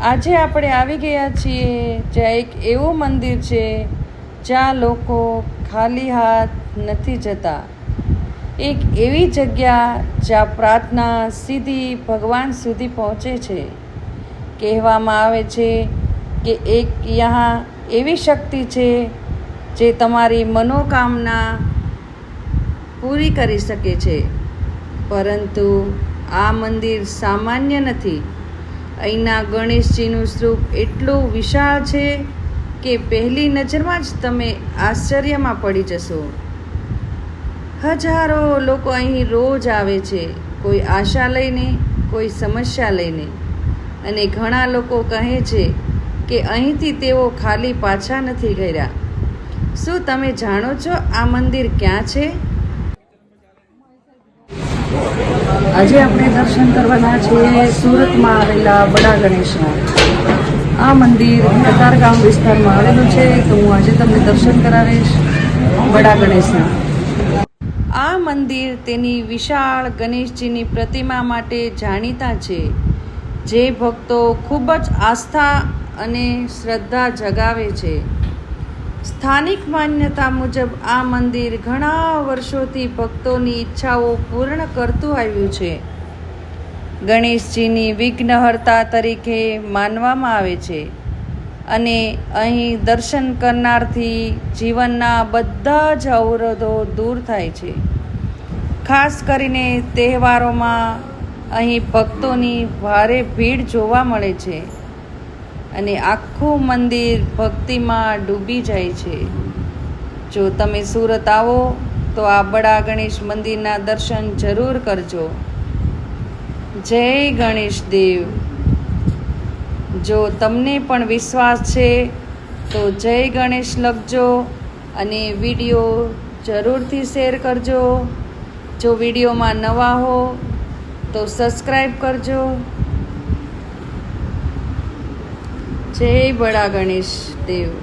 આજે આપણે આવી ગયા છીએ જ્યાં એક એવું મંદિર છે જ્યાં લોકો ખાલી હાથ નથી જતા. એક એવી જગ્યા જ્યાં પ્રાર્થના સીધી ભગવાન સુધી પહોંચે છે. કહેવામાં આવે છે કે એક યહાં એવી શક્તિ છે જે તમારી મનોકામના પૂરી કરી શકે છે. પરંતુ આ મંદિર સામાન્ય નથી. અહીંના ગણેશજીનું સ્વરૂપ એટલું વિશાળ છે કે પહેલી નજરમાં જ તમે આશ્ચર્યમાં પડી જશો. હજારો લોકો અહીં રોજ આવે છે, કોઈ આશા લઈને, કોઈ સમસ્યા લઈને, અને ઘણા લોકો કહે છે કે અહીંથી તેઓ ખાલી પાછા નથી ગયા. શું તમે જાણો છો આ મંદિર ક્યાં છે? આજે આપણે દર્શન કરવાના છીએ સુરતમાં આવેલા બડા ગણેશના. આ મંદિર કતારગામ વિસ્તારમાં આવેલું છે, તો હું આજે તમને દર્શન કરાવીશ બડા ગણેશના. આ મંદિર તેની વિશાળ ગણેશજીની પ્રતિમા માટે જાણીતા છે, જે ભક્તો ખૂબ જ આસ્થા અને શ્રદ્ધા જગાવે છે. સ્થાનિક માન્યતા મુજબ આ મંદિર ઘણા વર્ષોથી ભક્તોની ઈચ્છાઓ પૂર્ણ કરતું આવ્યું છે. ગણેશજીની વિઘ્નહર્તા તરીકે માનવામાં આવે છે અને અહીં દર્શન કરનારથી જીવનના બધા જ અવરોધો દૂર થાય છે. ખાસ કરીને તહેવારોમાં અહીં ભક્તોની ભારે ભીડ જોવા મળે છે અને આખું મંદિર ભક્તિમાં ડૂબી જાય છે. જો તમે સુરત આવો તો આ બડા ગણેશ મંદિરના દર્શન જરૂર કરજો. જય ગણેશ દેવ. જો તમને પણ વિશ્વાસ છે તો જય ગણેશ લખજો અને વિડીયો જરૂરથી શેર કરજો. જો વિડીયોમાં નવા હો તો સબસ્ક્રાઈબ કરજો. જય બડા ગણેશ દેવ.